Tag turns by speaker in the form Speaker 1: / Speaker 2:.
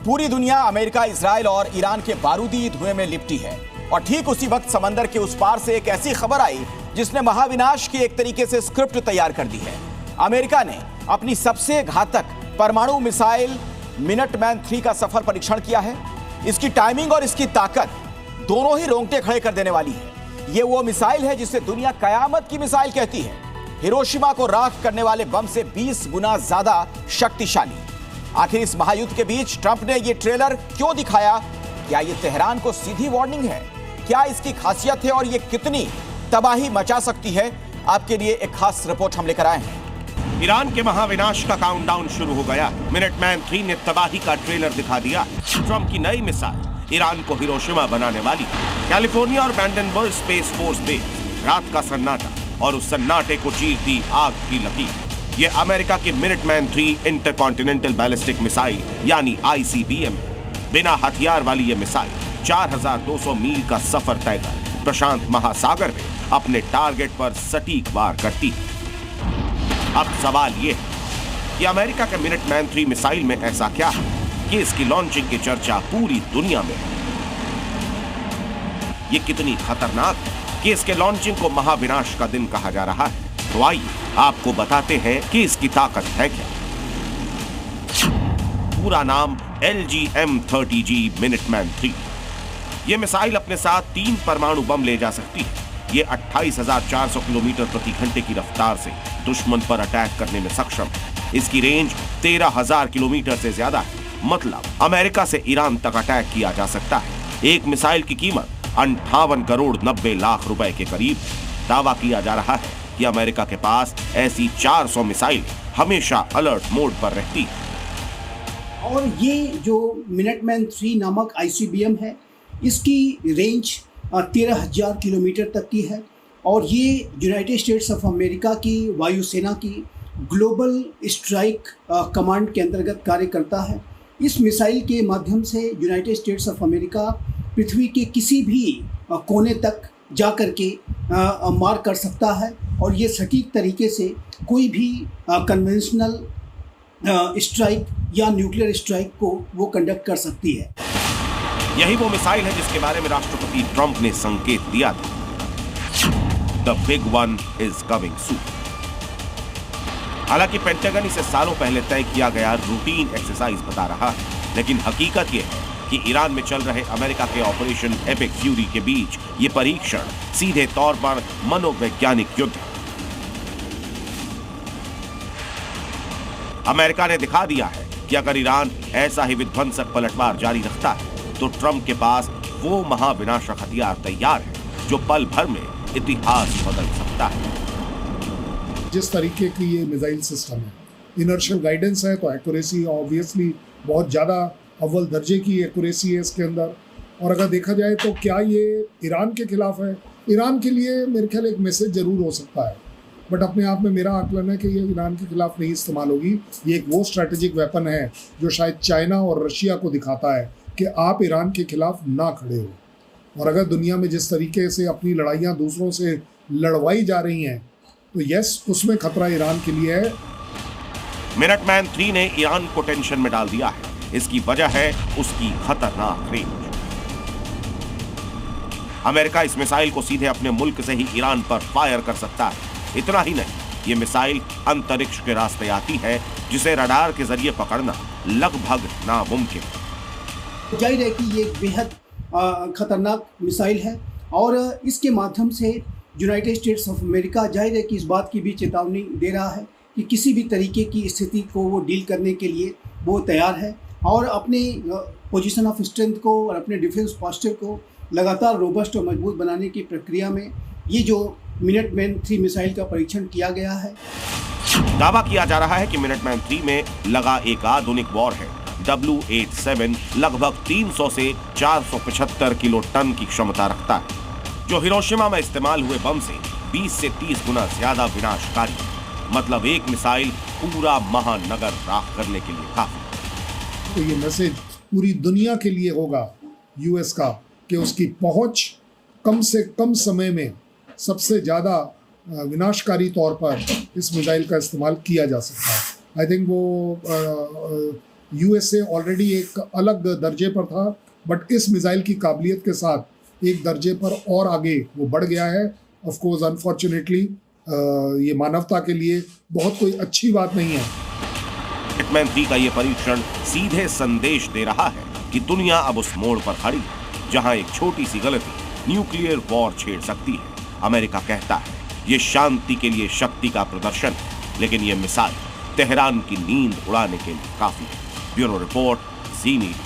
Speaker 1: पूरी दुनिया America, Israel और ईरान के बारूदी धुएं में लिपटी है और ठीक उसी वक्त समंदर के उस पार से एक ऐसी खबर आई जिसने महाविनाश की एक तरीके से स्क्रिप्ट तैयार कर दी है। अमेरिका ने अपनी सबसे घातक परमाणु मिसाइल मिनटमैन 3 का सफल परीक्षण किया है। इसकी टाइमिंग और इसकी ताकत दोनों ही रोंगटे खड़े कर देने वाली है। यह वो मिसाइल है जिसे दुनिया कयामत की मिसाइल कहती है। हिरोशिमा को राख करने वाले बम से 20 गुना ज्यादा शक्तिशाली। आखिर इस महायुद्ध के बीच ट्रंप ने यह ट्रेलर क्यों दिखाया? क्या यह तेहरान को सीधी वार्निंग है? क्या इसकी खासियत है और यह कितनी तबाही मचा सकती है? आपके लिए एक खास रिपोर्ट हम लेकर आए हैं।
Speaker 2: ईरान के महाविनाश का काउंटडाउन शुरू हो गया। मिनटमैन 3 ने तबाही का ट्रेलर दिखा दिया। ट्रंप की नई मिसाइल ईरान को हिरोशिमा बनाने वाली। कैलिफोर्निया और ब्रैंडनबर्ग स्पेस फोर्स बेस। रात का सन्नाटा और उस सन्नाटे को चीर दी आग की लकीर। ये अमेरिका की मिनटमैन 3 इंटरकॉन्टिनेंटल बैलिस्टिक मिसाइल यानी ICBM। बिना हथियार वाली ये मिसाइल 4200 मील का सफर तय कर प्रशांत महासागर में अपने टारगेट पर सटीक वार करती है। अब सवाल ये है कि अमेरिका के मिनटमैन 3 मिसाइल में ऐसा क्या है कि इसकी लॉन्चिंग की चर्चा पूरी दुनिया में है। ये कितनी खतरनाक है कि इसके लॉन्चिंग को महाविनाश का दिन कहा जा रहा है। तो आइए आपको बताते हैं कि इसकी ताकत है क्या। पूरा नाम LGM-30G मिनटमैन 3। यह मिसाइल अपने साथ 3 परमाणु बम ले जा सकती है। ये 28,400 किलोमीटर प्रति घंटे की रफ्तार से दुश्मन पर अटैक करने में सक्षम है। इसकी रेंज 13,000 किलोमीटर से ज्यादा है। मतलब अमेरिका से ईरान तक अटैक किया जा सकता है। एक मिसाइल की कीमत 58 करोड़ 90 लाख रुपए के करीब। दावा किया जा रहा है कि अमेरिका के पास ऐसी 400 मिसाइल हमेशा अलर्ट मोड पर रहती है।
Speaker 3: और ये जो मिनटमैन 3 नामक ICBM है, इसकी रेंज 13,000 किलोमीटर तक की है और ये यूनाइटेड स्टेट्स ऑफ अमेरिका की वायुसेना की ग्लोबल स्ट्राइक कमांड के अंतर्गत कार्य करता है। इस मिसाइल के माध्यम से यूनाइटेड स्टेट्स ऑफ अमेरिका पृथ्वी के किसी भी कोने तक जा कर के मार कर सकता है और ये सटीक तरीके से कोई भी कन्वेंशनल स्ट्राइक या न्यूक्लियर स्ट्राइक को वो कंडक्ट कर सकती है।
Speaker 2: यही वो मिसाइल है जिसके बारे में राष्ट्रपति ट्रंप ने संकेत दिया था। The big one is coming soon. हालांकि पेंटागन इसे सालों पहले तय किया गया रूटीन एक्सरसाइज बता रहा है, लेकिन हकीकत यह है कि ईरान में चल रहे अमेरिका के ऑपरेशन एपिक फ्यूरी के बीच ये परीक्षण सीधे तौर पर मनोवैज्ञानिक युद्ध है। अमेरिका ने दिखा दिया है कि अगर ईरान ऐसा ही विध्वंसक पलटवार जारी रखता है तो ट्रंप के पास वो महाविनाशक हथियार तैयार है जो पल भर में इतिहास बदल सकता है।
Speaker 4: जिस तरीके की ये मिसाइल सिस्टम है, इनर्शियल गाइडेंस है तो एक्यूरेसी ऑब्वियसली बहुत ज़्यादा अव्वल दर्जे की एक्यूरेसी है इसके अंदर। और अगर देखा जाए तो क्या ये ईरान के खिलाफ है? ईरान के लिए मेरे ख्याल एक मैसेज जरूर हो सकता है, बट अपने आप में मेरा आकलन है कि ये ईरान के खिलाफ नहीं इस्तेमाल होगी। ये एक वो स्ट्रैटेजिक वेपन है जो शायद चाइना और रशिया को दिखाता है कि आप ईरान के खिलाफ ना खड़े हो। और अगर दुनिया में जिस तरीके से अपनी लड़ाइयाँ दूसरों से लड़वाई जा रही हैं तो यस, उसमें खतरा ईरान के लिए है।
Speaker 2: मिनटमैन 3 ने ईरान को टेंशन में डाल दिया है। इसकी वजह है उसकी खतरनाक रेंज। अमेरिका इस मिसाइल को सीधे अपने मुल्क से ही ईरान पर फायर कर सकता है। इतना ही नहीं, ये मिसाइल अंतरिक्ष के रास्ते आती है जिसे रडार के जरिए पकड़ना लगभग नामुमकिन है।
Speaker 3: जाहिर है कि ये बेहद खतरनाक मिसाइल है और इसके माध्यम से यूनाइटेड स्टेट्स ऑफ अमेरिका जाहिर है कि इस बात की भी चेतावनी दे रहा है कि किसी भी तरीके की स्थिति को वो डील करने के लिए वो तैयार है और अपने पोजीशन ऑफ स्ट्रेंथ को और अपने डिफेंस पोस्चर को लगातार रोबस्ट और मजबूत बनाने की प्रक्रिया में ये जो मिनटमैन 3 मिसाइल का परीक्षण किया गया है।
Speaker 2: दावा किया जा रहा है कि मिनटमैन 3 में लगा एक आधुनिक वॉर है W87 लगभग 300 से 475 किलो टन की क्षमता रखता है, जो हिरोशिमा में इस्तेमाल हुए बम से 20 से 30 गुना ज्यादा विनाशकारी है। मतलब एक मिसाइल पूरा महानगर राख करने के लिए काफी।
Speaker 4: तो ये मैसेज पूरी दुनिया के लिए होगा US का कि उसकी पहुंच कम से कम समय में सबसे ज़्यादा विनाशकारी तौर पर इस मिसाइल का इस्तेमाल किया जा सकता है। आई थिंक वो यूएसए ऑलरेडी एक अलग दर्जे पर था, बट इस मिसाइल की काबिलियत के साथ एक दर्जे पर और आगे वो बढ़ गया है। ऑफ कोर्स अनफॉर्चुनेटली ये मानवता के लिए बहुत कोई अच्छी बात नहीं है।
Speaker 2: मिनटमैन 3 का ये परीक्षण सीधे संदेश दे रहा है कि दुनिया अब उस मोड़ पर खड़ी है जहां एक छोटी सी गलती न्यूक्लियर वॉर छेड़ सकती है। अमेरिका कहता है ये शांति के लिए शक्ति का प्रदर्शन है, लेकिन ये मिसाइल तेहरान की नींद उड़ाने के लिए काफी है। ब्यूरो रिपोर्ट, ज़ी न्यूज़।